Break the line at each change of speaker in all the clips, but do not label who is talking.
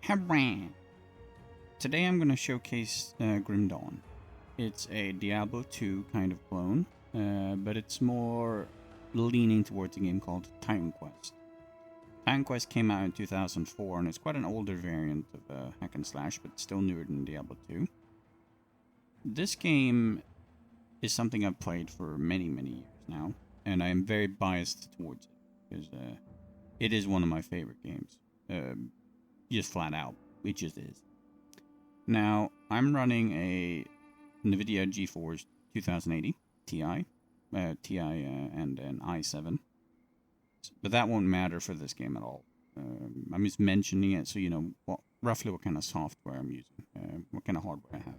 Hooray! Today I'm going to showcase Grim Dawn. It's a Diablo 2 kind of clone, but it's more leaning towards a game called Titan Quest. Titan Quest came out in 2004 and it's quite an older variant of hack and slash, but still newer than Diablo 2. This game is something I've played for many years now, and I am very biased towards it because it is one of my favorite games. Just flat out, it just is. Now, I'm running a NVIDIA GeForce 2080 Ti, and an i7. But that won't matter for this game at all. I'm just mentioning it so you know roughly what kind of software I'm using, what kind of hardware I have.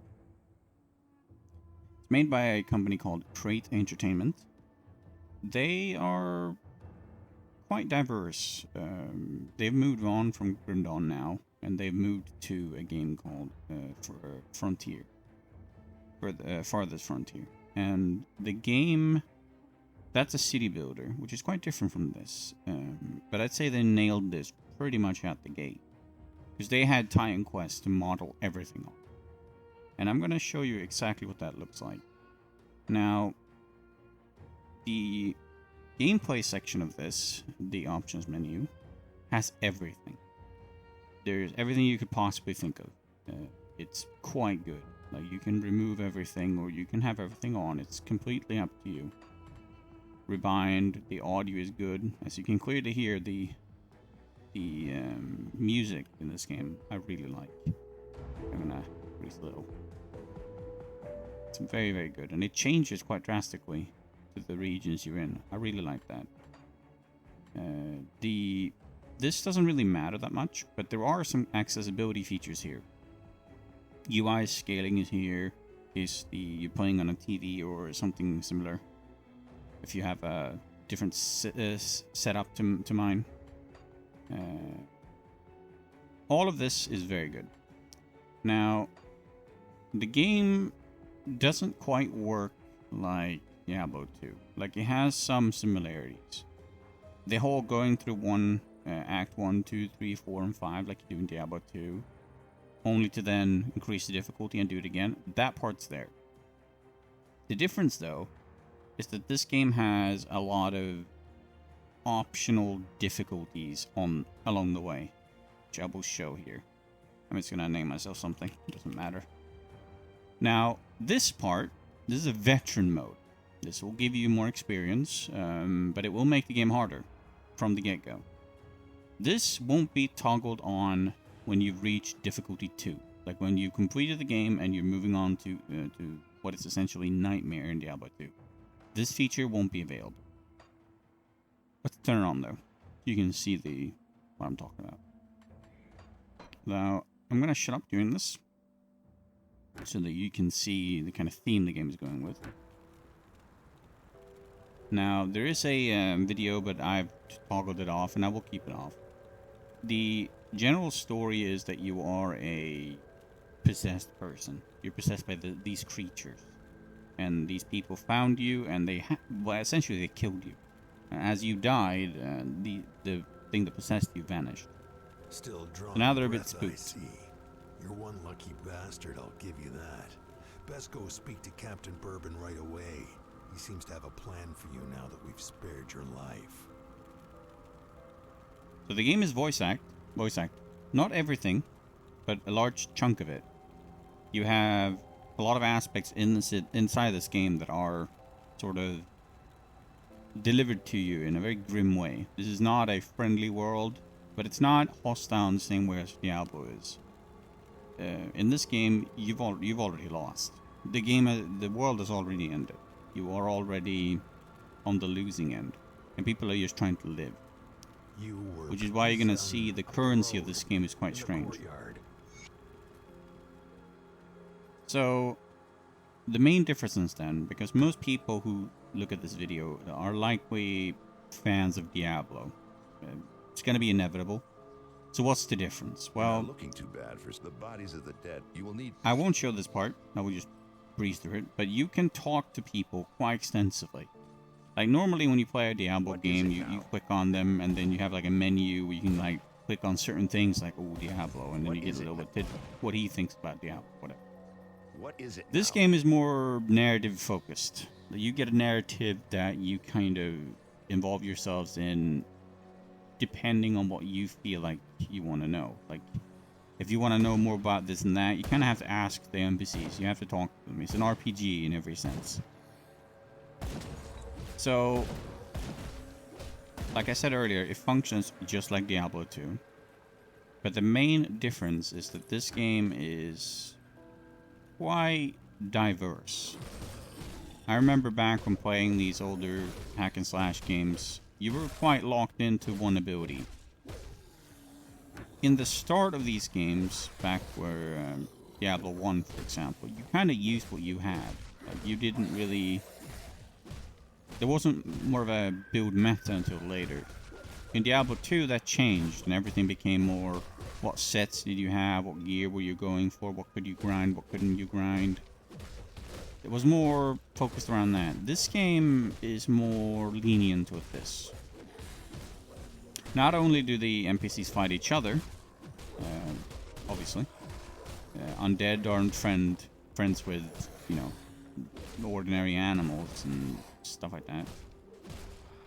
It's made by a company called Crate Entertainment. They are quite diverse. They've moved on from Grim Dawn now, and they've moved to a game called Frontier, for the Farthest Frontier. And the game, that's a city builder, which is quite different from this. But I'd say they nailed this pretty much out the gate, because they had Titan Quest to model everything on. And I'm going to show you exactly what that looks like. Now, the gameplay section of this, the options menu, has everything. There's everything you could possibly think of. It's quite good. Like, you can remove everything or you can have everything on. It's completely up to you. Rebind, the audio is good. As you can clearly hear, the music in this game I really like. I'm gonna increase a little. It's very good, and it changes quite drastically to the regions you're in. I really like that. This doesn't really matter that much, but there are some accessibility features here. UI scaling is here. You're playing on a TV or something similar. If you have a different setup to mine. All of this is very good. Now, the game doesn't quite work like Diablo 2. Like, it has some similarities. The whole going through Act 1, 2, 3, 4, and 5 like you do in Diablo 2, only to then increase the difficulty and do it again, that part's there. The difference, though, is that this game has a lot of optional difficulties along the way, which I will show here. I'm just going to name myself something. It doesn't matter. Now, this is a veteran mode. This will give you more experience, but it will make the game harder from the get-go. This won't be toggled on when you've reached difficulty 2. Like when you've completed the game and you're moving on to what is essentially Nightmare in Diablo 2. This feature won't be available. Let's turn it on though. You can see what I'm talking about. Now, I'm going to shut up doing this so that you can see the kind of theme the game is going with. Now, there is a video, but I've toggled it off, and I will keep it off. The general story is that you are a possessed person. You're possessed by these creatures. And these people found you, and essentially they killed you. As you died, the thing that possessed you vanished.
Still drawn.
So now they're a bit spooked.
You're one lucky bastard, I'll give you that. Best go speak to Captain Bourbon right away. He seems to have a plan for you now that we've spared your life.
So the game is voice act. Not everything, but a large chunk of it. You have a lot of aspects inside this game that are sort of delivered to you in a very grim way. This is not a friendly world, but it's not hostile in the same way as Diablo is. In this game, you've already lost. The world has already ended. You are already on the losing end, and people are just trying to live. Which is why you're going to see the currency of this game is quite strange. So, the main difference then, because most people who look at this video are likely fans of Diablo, it's going to be inevitable. So what's the difference? Well,
looking too bad for the bodies of the dead. You will need.
I won't show this part. I will just breeze through it. But you can talk to people quite extensively. Like normally when you play a Diablo game, you click on them and then you have like a menu where you can like click on certain things like, oh, Diablo, and then you get a little bit what he thinks about Diablo, whatever.
What is it
This
now?
game is more narrative focused. You get a narrative that you kind of involve yourselves in depending on what you feel like you want to know. Like, if you want to know more about this and that, you kind of have to ask the NPCs. You have to talk to them. It's an RPG in every sense. So, like I said earlier, it functions just like Diablo 2. But the main difference is that this game is quite diverse. I remember back when playing these older hack and slash games, you were quite locked into one ability. In the start of these games, back where Diablo 1, for example, you kind of used what you had. Like, you didn't really... There wasn't more of a build meta until later. In Diablo 2, that changed, and everything became more, what sets did you have, what gear were you going for, what could you grind, what couldn't you grind. It was more focused around that. This game is more lenient with this. Not only do the NPCs fight each other, obviously, undead aren't friends with, you know, ordinary animals and stuff like that.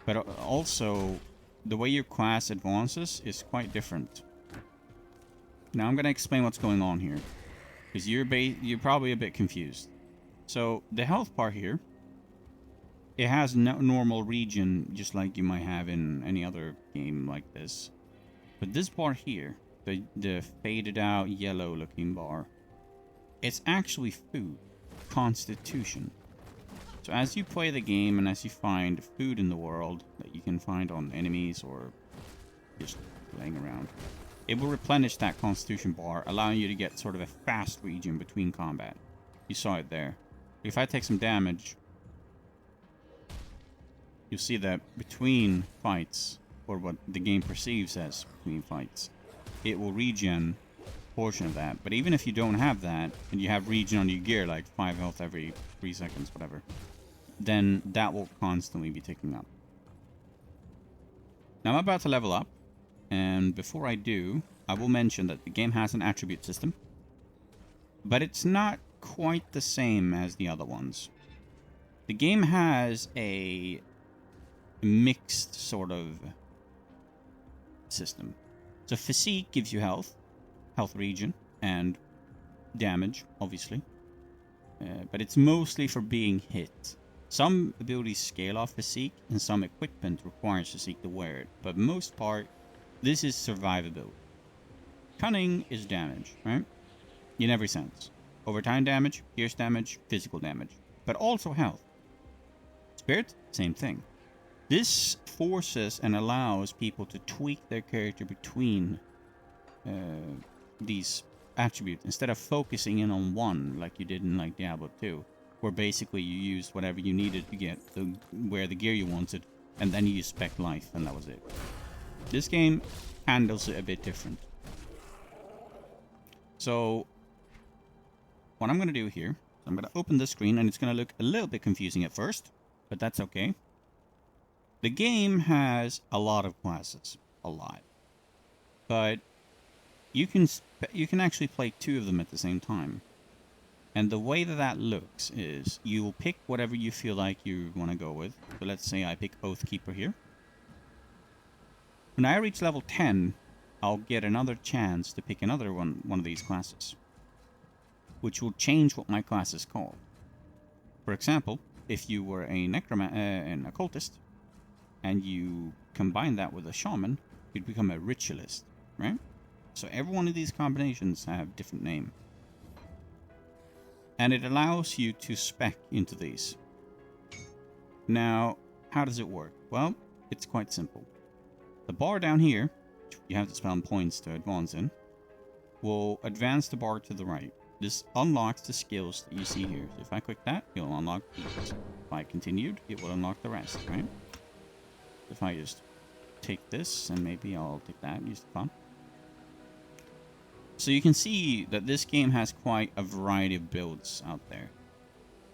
But also, the way your class advances is quite different. Now I'm going to explain what's going on here, because you're probably a bit confused. So the health bar here, it has no normal regen, just like you might have in any other game like this. But this bar here, the faded out yellow looking bar, it's actually food, constitution. So as you play the game and as you find food in the world that you can find on enemies or just laying around, it will replenish that constitution bar, allowing you to get sort of a fast regen between combat. You saw it there. If I take some damage, you'll see that between fights, or what the game perceives as between fights, it will regen a portion of that. But even if you don't have that, and you have regen on your gear, like 5 health every 3 seconds, whatever, then that will constantly be ticking up. Now I'm about to level up, and before I do, I will mention that the game has an attribute system, but it's not quite the same as the other ones. The game has a mixed sort of system. So physique gives you health regen, and damage, obviously. But it's mostly for being hit. Some abilities scale off physique, and some equipment requires physique to wear it. But most part, this is survivability. Cunning is damage, right? In every sense. Overtime damage, pierce damage, physical damage. But also health. Spirit, same thing. This forces and allows people to tweak their character between these attributes instead of focusing in on one like you did in like Diablo 2, where basically you used whatever you needed to get wear the gear you wanted, and then you spec life, and that was it. This game handles it a bit different. So what I'm going to do here, I'm going to open the screen, and it's going to look a little bit confusing at first, but that's okay. The game has a lot of classes, a lot, but you can actually play 2 of them at the same time. And the way that looks is you will pick whatever you feel like you want to go with. So let's say I pick Oathkeeper here. When I reach level 10, I'll get another chance to pick another one of these classes, which will change what my class is called. For example, if you were an occultist, and you combine that with a shaman, you'd become a ritualist, right? So every one of these combinations have different name. And it allows you to spec into these. Now, how does it work? Well, it's quite simple. The bar down here, you have to spend points to advance in, will advance the bar to the right. This unlocks the skills that you see here. So if I click that, it'll unlock these. If I continued, it will unlock the rest, right? If I just take this, and maybe I'll take that, use the fun. So you can see that this game has quite a variety of builds out there.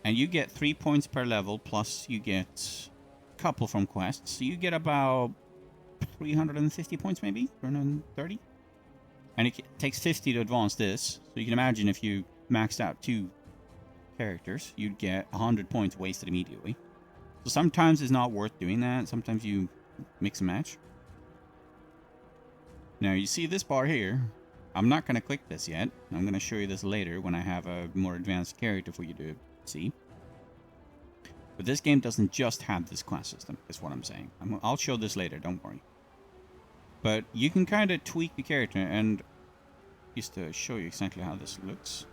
And you get 3 points per level, plus you get a couple from quests. So you get about 350 points maybe, 330. And it takes 50 to advance this, so you can imagine if you maxed out 2 characters, you'd get 100 points wasted immediately. So sometimes it's not worth doing that, sometimes you mix and match. Now you see this bar here, I'm not going to click this yet, I'm going to show you this later when I have a more advanced character for you to see. But this game doesn't just have this class system, is what I'm saying. I'll show this later, don't worry. But you can kind of tweak the character, and just to show you exactly how this looks.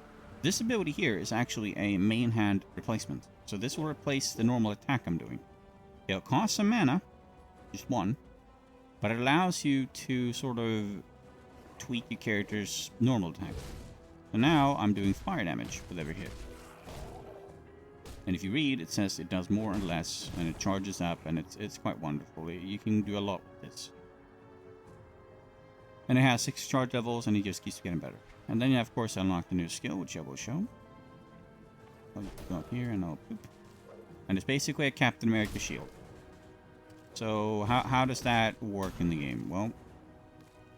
This ability here is actually a main hand replacement. So this will replace the normal attack I'm doing. It'll cost some mana, just 1, but it allows you to sort of tweak your character's normal attack. So now I'm doing fire damage with every hit. And if you read, it says it does more and less, and it charges up, and it's quite wonderful. You can do a lot with this. And it has 6 charge levels, and it just keeps getting better. And then you, of course, unlock the new skill, which I will show. I'll go up here, and I'll poop. And it's basically a Captain America shield. So how does that work in the game? Well,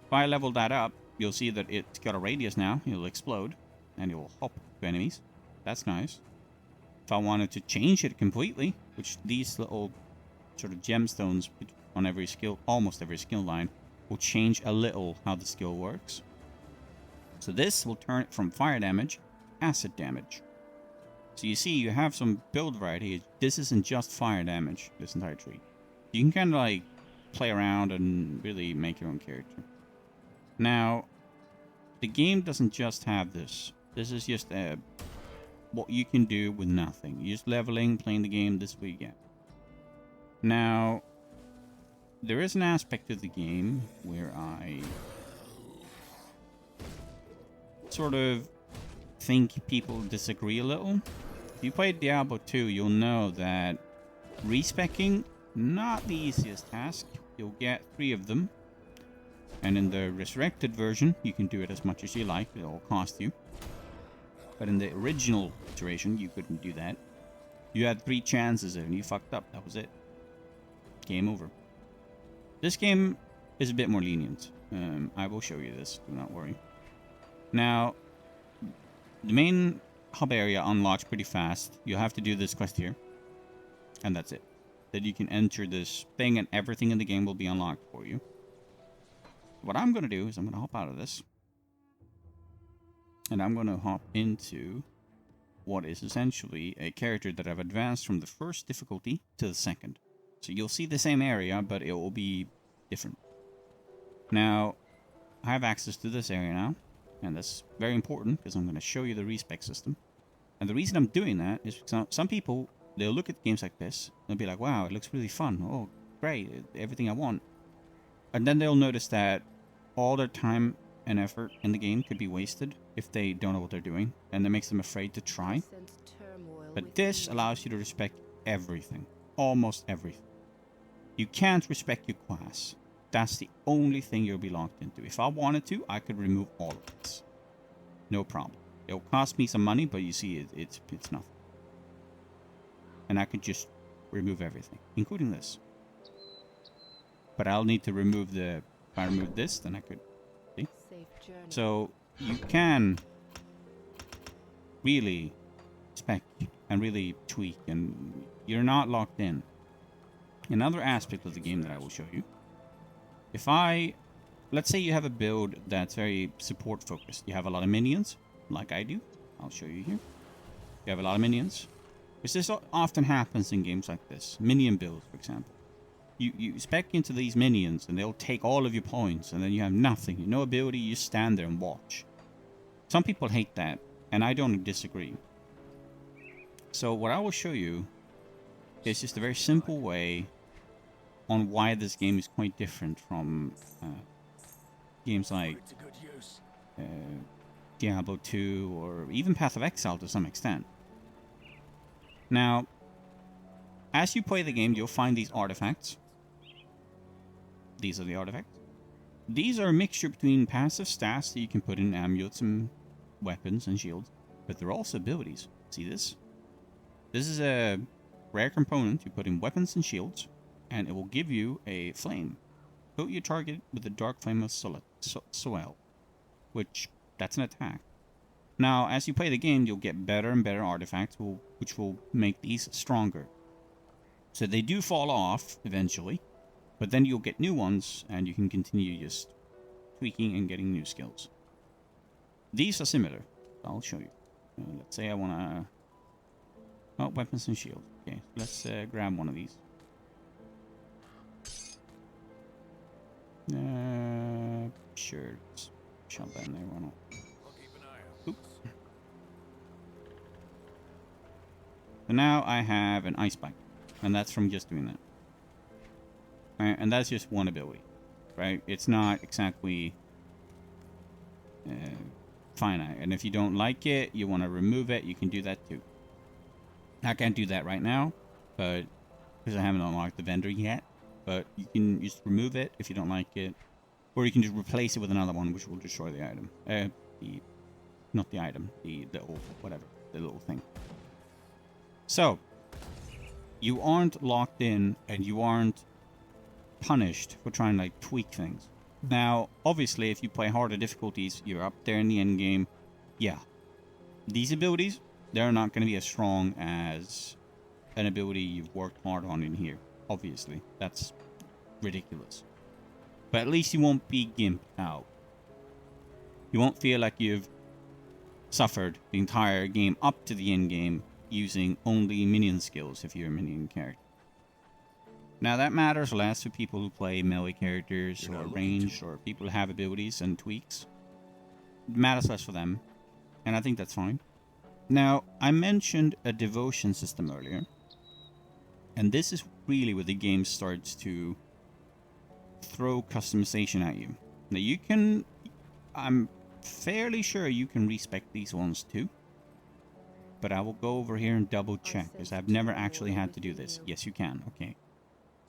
if I level that up, you'll see that it's got a radius now. It'll explode, and it will hop to enemies. That's nice. If I wanted to change it completely, which these little sort of gemstones on every skill, almost every skill line, will change a little how the skill works. So this will turn it from fire damage to acid damage. So you see, you have some build variety. This isn't just fire damage, this entire tree. You can kind of like play around and really make your own character. Now, the game doesn't just have this. This is just what you can do with nothing. You're just leveling, playing the game, this way you get. Now, there is an aspect of the game where I sort of think people disagree a little. If you played Diablo 2, you'll know that respecking, not the easiest task. You'll get 3 of them. And in the resurrected version, you can do it as much as you like. It'll cost you. But in the original iteration, you couldn't do that. You had 3 chances and you fucked up. That was it. Game over. This game is a bit more lenient. I will show you this. Do not worry. Now, the main hub area unlocks pretty fast. You'll have to do this quest here. And that's it. Then you can enter this thing and everything in the game will be unlocked for you. What I'm going to do is I'm going to hop out of this. And I'm going to hop into what is essentially a character that I've advanced from the first difficulty to the second. So you'll see the same area, but it will be different. Now, I have access to this area now. And that's very important because I'm going to show you the respec system. And the reason I'm doing that is because some people, they'll look at games like this. They'll be like, wow, it looks really fun. Oh, great. Everything I want. And then they'll notice that all their time and effort in the game could be wasted if they don't know what they're doing. And that makes them afraid to try. But this allows you to respect everything. Almost everything. You can't respect your class. That's the only thing you'll be locked into. If I wanted to, I could remove all of this. No problem. It'll cost me some money, but you see, it's nothing. And I could just remove everything, including this. But I'll need to remove the... If I remove this, then I could... See? So, you can really spec and really tweak, and you're not locked in. Another aspect of the game that I will show you. If let's say you have a build that's very support focused. You have a lot of minions, like I do. I'll show you here. You have a lot of minions. Because this often happens in games like this. Minion builds, for example. You spec into these minions and they'll take all of your points and then you have nothing. No ability, you stand there and watch. Some people hate that, and I don't disagree. So what I will show you is just a very simple way on why this game is quite different from games like Diablo 2 or even Path of Exile to some extent. Now, as you play the game, you'll find these artifacts. These are the artifacts. These are a mixture between passive stats that you can put in amulets and weapons and shields, but they're also abilities. See this? This is a rare component you put in weapons and shields, and it will give you a flame. Coat your target with the dark flame of soil, which that's an attack. Now, as you play the game, you'll get better and better artifacts, which will make these stronger. So they do fall off eventually, but then you'll get new ones, and you can continue just tweaking and getting new skills. These are similar. I'll show you. Let's say I want to... Oh, weapons and shield. Okay, let's grab one of these. Sure. Let's shove that in there. Why not? Oop. So now I have an ice bike, and that's from just doing that. Right, and that's just one ability, right? It's not exactly finite. And if you don't like it, you want to remove it, you can do that too. I can't do that right now, but because I haven't unlocked the vendor yet. But you can just remove it if you don't like it, or you can just replace it with another one, which will destroy the item. Not the item, the little whatever, the little thing. So you aren't locked in, and you aren't punished for trying to like tweak things. Now, obviously, if you play harder difficulties, you're up there in the end game. Yeah, these abilities, they're not going to be as strong as an ability you've worked hard on in here. Obviously, that's ridiculous. But at least you won't be gimped out. You won't feel like you've suffered the entire game up to the end game using only minion skills if you're a minion character. Now that matters less for people who play melee characters or ranged or people who have abilities and tweaks. It matters less for them, and I think that's fine. Now, I mentioned a devotion system earlier. And this is really where the game starts to throw customization at you. Now you can... I'm fairly sure you can respec these ones too. But I will go over here and double check, because I've never actually had to do this. Yes, you can. Okay.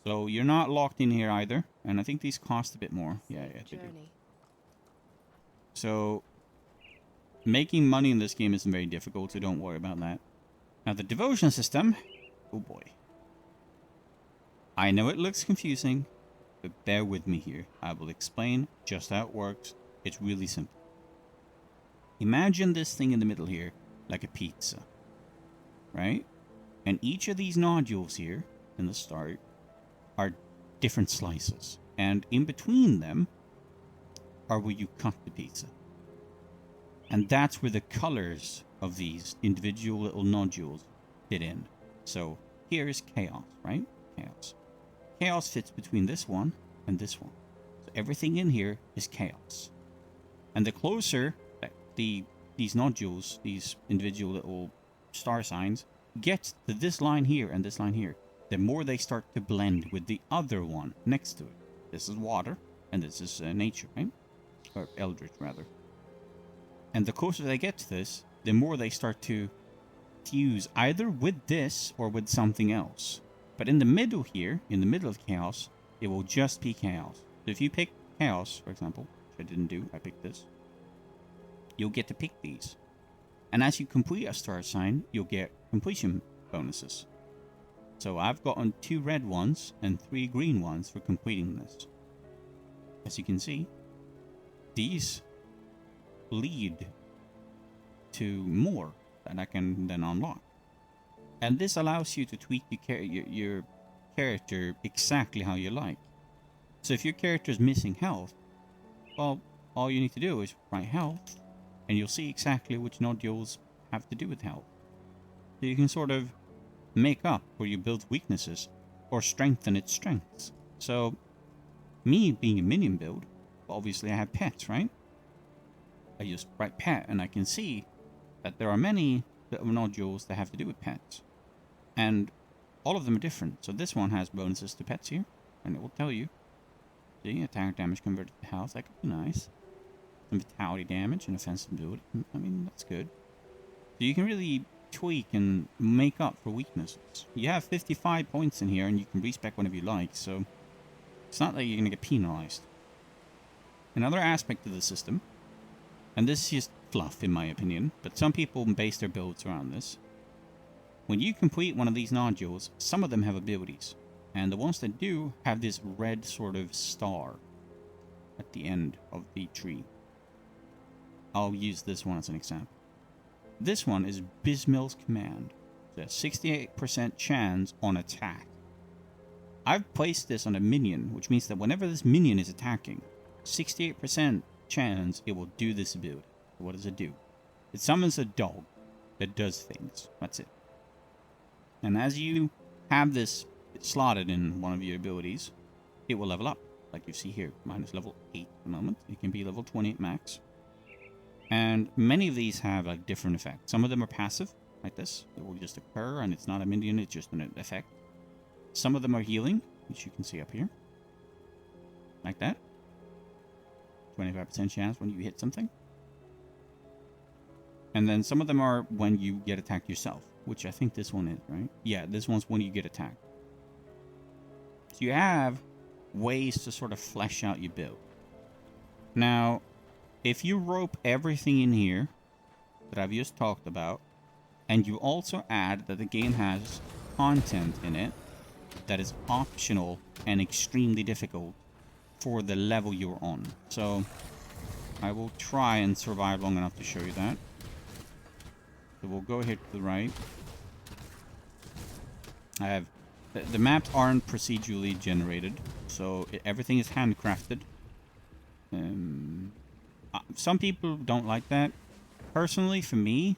So you're not locked in here either. And I think these cost a bit more. Yeah, they do. So making money in this game isn't very difficult, so don't worry about that. Now the devotion system... Oh boy. I know it looks confusing, but bear with me here. I will explain just how it works. It's really simple. Imagine this thing in the middle here, like a pizza, right? And each of these nodules here, in the start, are different slices. And in between them are where you cut the pizza. And that's where the colors of these individual little nodules fit in. So here is chaos, right? Chaos. Chaos fits between this one and this one. So everything in here is chaos. And the closer that these nodules, these individual little star signs, get to this line here and this line here, the more they start to blend with the other one next to it. This is water, and this is nature, right? Or eldritch, rather. And the closer they get to this, the more they start to fuse either with this or with something else. But in the middle here, in the middle of chaos, it will just be chaos. So if you pick chaos, for example, which I didn't do, I picked this, you'll get to pick these. And as you complete a star sign, you'll get completion bonuses. So I've gotten 2 red ones and 3 green ones for completing this. As you can see, these lead to more that I can then unlock. And this allows you to tweak your character exactly how you like. So if your character is missing health, well, all you need to do is write health, and you'll see exactly which nodules have to do with health. So you can sort of make up where you build weaknesses, or strengthen its strengths. So, me being a minion build, obviously I have pets, right? I just write pet, and I can see that there are many little nodules that have to do with pets. And all of them are different. So this one has bonuses to pets here, and it will tell you. See, attack damage converted to health, that could be nice. Some vitality damage and offensive build. I mean, that's good. So you can really tweak and make up for weaknesses. You have 55 points in here, and you can respec whenever you like, so it's not like you're going to get penalized. Another aspect of the system, and this is just fluff in my opinion, but some people base their builds around this. When you complete one of these nodules, some of them have abilities, And the ones that do have this red sort of star at the end of the tree. I'll use this one as an example. This one is Bismill's command. It's a 68% chance on attack. I've placed this on a minion, which means that whenever this minion is attacking, 68% chance it will do this ability. What does it do? It summons a dog that does things. That's it. And as you have this slotted in one of your abilities, it will level up. Like you see here, mine is level 8 at the moment. It can be level 28 max. And many of these have like different effects. Some of them are passive, like this. It will just occur and it's not a minion, it's just an effect. Some of them are healing, which you can see up here. Like that. 25% chance when you hit something. And then some of them are when you get attacked yourself, which I think this one is, right? Yeah, this one's when you get attacked. So you have ways to sort of flesh out your build. Now, if you rope everything in here that I've just talked about, and you also add that the game has content in it that is optional and extremely difficult for the level you're on. So I will try and survive long enough to show you that. So we'll go here to the right. I have the maps aren't procedurally generated, so everything is handcrafted. Some people don't like that. Personally, for me,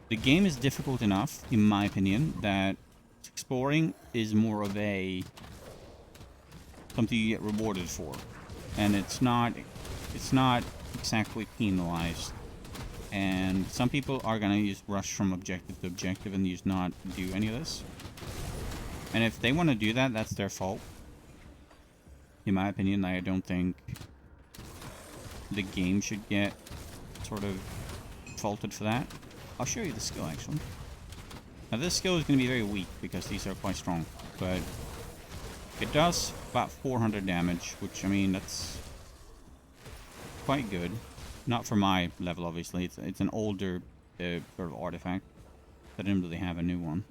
the game is difficult enough, in my opinion, that exploring is more of a something you get rewarded for, and it's not exactly penalized. And some people are gonna just rush from objective to objective and just not do any of this. And if they want to do that, that's their fault. In my opinion, I don't think the game should get sort of faulted for that. I'll show you the skill, actually. Now, this skill is going to be very weak because these are quite strong. But it does about 400 damage, which, I mean, that's quite good. Not for my level, obviously. It's an older sort of artifact. I didn't really have a new one.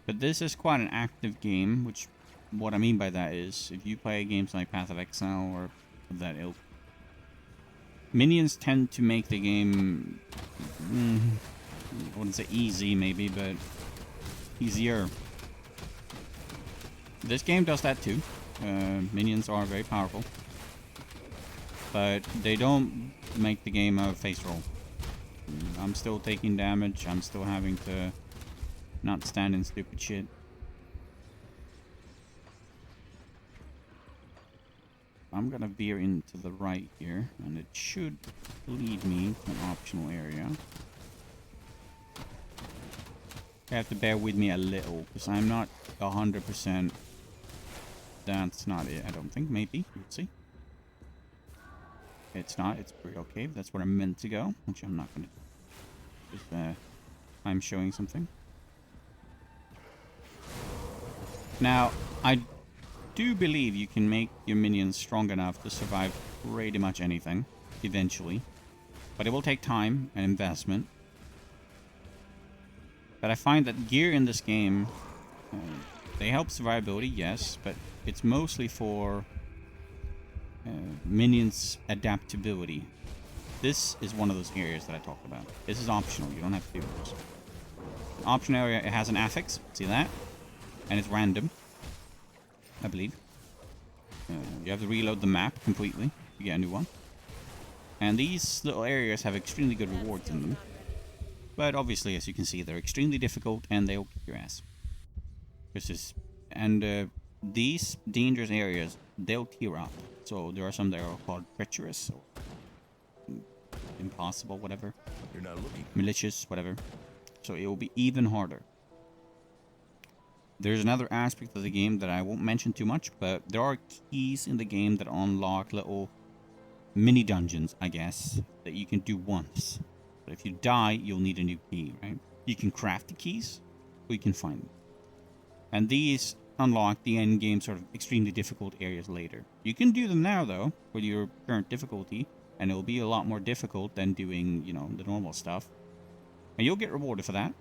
But this is quite an active game, which what I mean by that is if you play games like Path of Exile or of that ilk, minions tend to make the game, I wouldn't say easy maybe, but easier. This game does that too. Minions are very powerful, but they don't make the game a face roll. I'm still taking damage, I'm still having to not stand in stupid shit. I'm gonna veer into the right here, and it should lead me to an optional area. You have to bear with me a little, because I'm not 100%. That's not it, I don't think. Maybe. We'll see. It's not. It's pretty okay. That's where I'm meant to go, which I'm not gonna do. Just, I'm showing something. Now, I do believe you can make your minions strong enough to survive pretty much anything, eventually. But it will take time and investment. But I find that gear in this game, they help survivability, yes, but it's mostly for minions' adaptability. This is one of those areas that I talked about. This is optional, you don't have to do this. Optional area, it has an affix, see that? And it's random, I believe. You have to reload the map completely to get a new one. And these little areas have extremely good rewards in them. But obviously, as you can see, they're extremely difficult and they'll kick your ass. These dangerous areas, they'll tier up. So there are some that are called treacherous or impossible, whatever.
You're not looking.
Malicious, whatever. So it will be even harder. There's another aspect of the game that I won't mention too much, but there are keys in the game that unlock little mini dungeons, I guess, that you can do once. But if you die, you'll need a new key, right? You can craft the keys, or you can find them. And these unlock the end game sort of extremely difficult areas later. You can do them now, though, with your current difficulty, And it will be a lot more difficult than doing, you know, the normal stuff. And you'll get rewarded for that.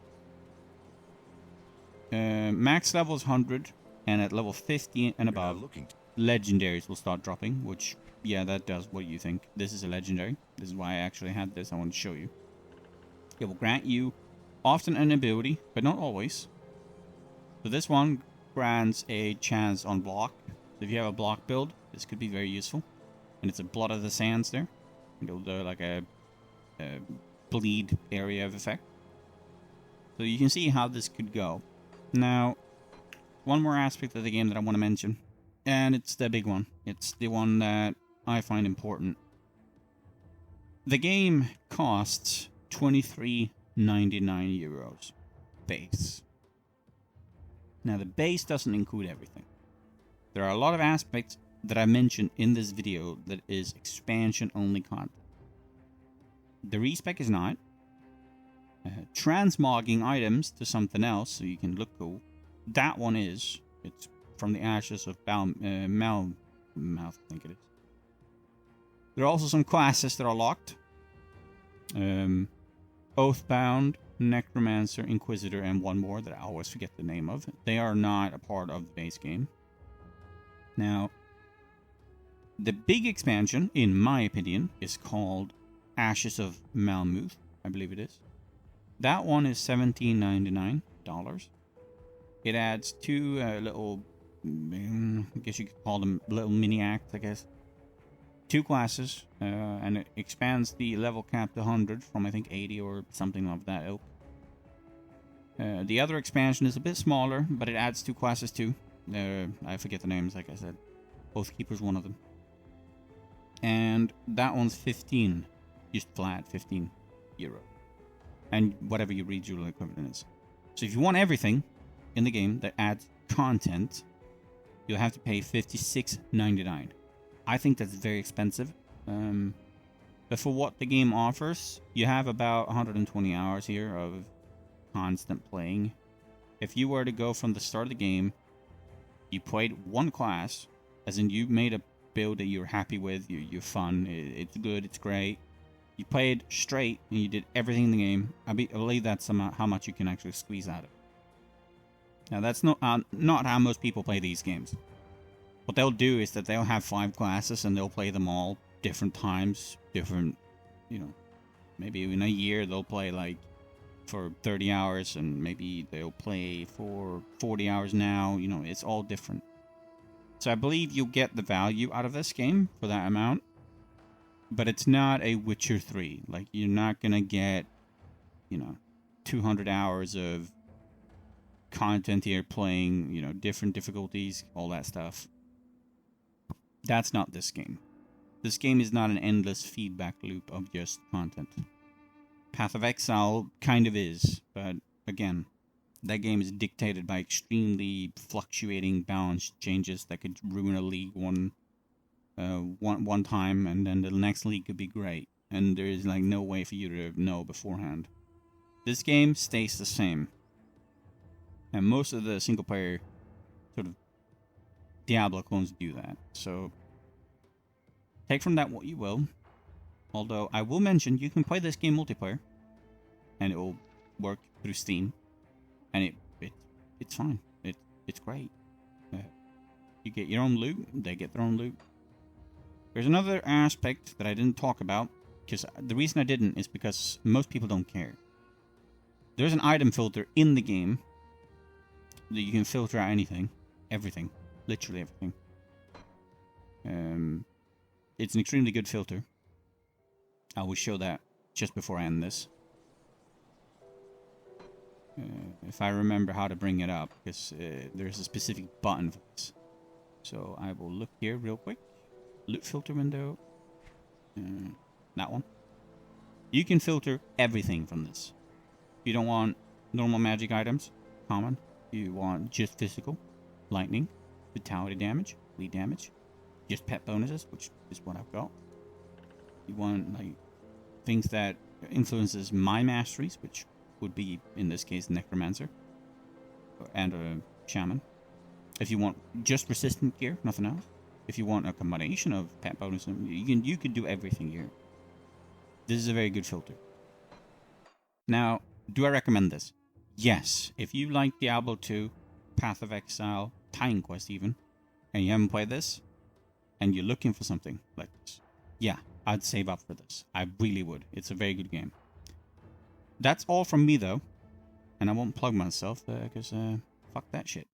Max level is 100, and at level 50 and above, legendaries will start dropping, which, yeah, that does what you think. This is a legendary. This is why I actually had this. I want to show you. It will grant you often an ability, but not always. So this one grants a chance on block. So if you have a block build, this could be very useful. And it's a Blood of the Sands there. It'll do like a bleed area of effect. So you can see how this could go. Now, one more aspect of the game that I want to mention. And it's the big one. It's the one that I find important. The game costs €23.99 base. Now, the base doesn't include everything. There are a lot of aspects that I mentioned in this video that is expansion-only content. The respec is not. Transmogging items to something else so you can look cool. That one is. It's from the ashes of Malmo, I think it is. There are also some classes that are locked. Oathbound, Necromancer, Inquisitor, and one more that I always forget the name of. They are not a part of the base game. Now, the big expansion, in my opinion, is called Ashes of Malmo, I believe it is. That one is $17.99. It adds two little, I guess you could call them little mini acts, I guess. Two classes, and it expands the level cap to 100 from, I think, 80 or something of that ilk. The other expansion is a bit smaller, but it adds two classes too. I forget the names, like I said. Oathkeeper's one of them. And that one's 15, just flat, €15. And whatever your regional equivalent is. So if you want everything in the game that adds content, you'll have to pay $56.99. I think that's very expensive. But for what the game offers, you have about 120 hours here of constant playing. If you were to go from the start of the game, you played one class, as in you made a build that you're happy with, you're fun, it's good, it's great. You played straight and you did everything in the game. I believe that's how much you can actually squeeze out of it. Now that's not how most people play these games. What they'll do is that they'll have 5 classes and they'll play them all different times, different, you know, maybe in a year they'll play like for 30 hours and maybe they'll play for 40 hours now, you know, it's all different. So I believe you'll get the value out of this game for that amount, but it's not a Witcher 3. Like, you're not gonna get, you know, 200 hours of content here playing, you know, different difficulties, all that stuff. That's not this game. This game is not an endless feedback loop of just content. Path of Exile kind of is, but again, that game is dictated by extremely fluctuating balance changes that could ruin a league one time, and then the next league could be great, and there is like no way for you to know beforehand. This game stays the same, and most of the single player sort of Diablo clones do that. So take from that what you will. Although I will mention you can play this game multiplayer, and it will work through Steam, and it's fine. It's great. You get your own loot. They get their own loot. There's another aspect that I didn't talk about, because the reason I didn't is because most people don't care. There's an item filter in the game that you can filter out anything, everything, literally everything. It's an extremely good filter. I will show that just before I end this. If I remember how to bring it up, because there's a specific button for this. So I will look here real quick. Loot filter window. That one. You can filter everything from this. You don't want normal magic items, common. You want just physical, lightning, vitality damage, bleed damage, just pet bonuses, which is what I've got. You want like things that influences my masteries, which would be in this case Necromancer and a Shaman. If you want just resistant gear, nothing else. If you want a combination of pet bonus, you can do everything here. This is a very good filter. Now, do I recommend this? Yes. If you like Diablo 2, Path of Exile, Time Quest even, and you haven't played this, and you're looking for something like this, yeah, I'd save up for this. I really would. It's a very good game. That's all from me, though. And I won't plug myself, because fuck that shit.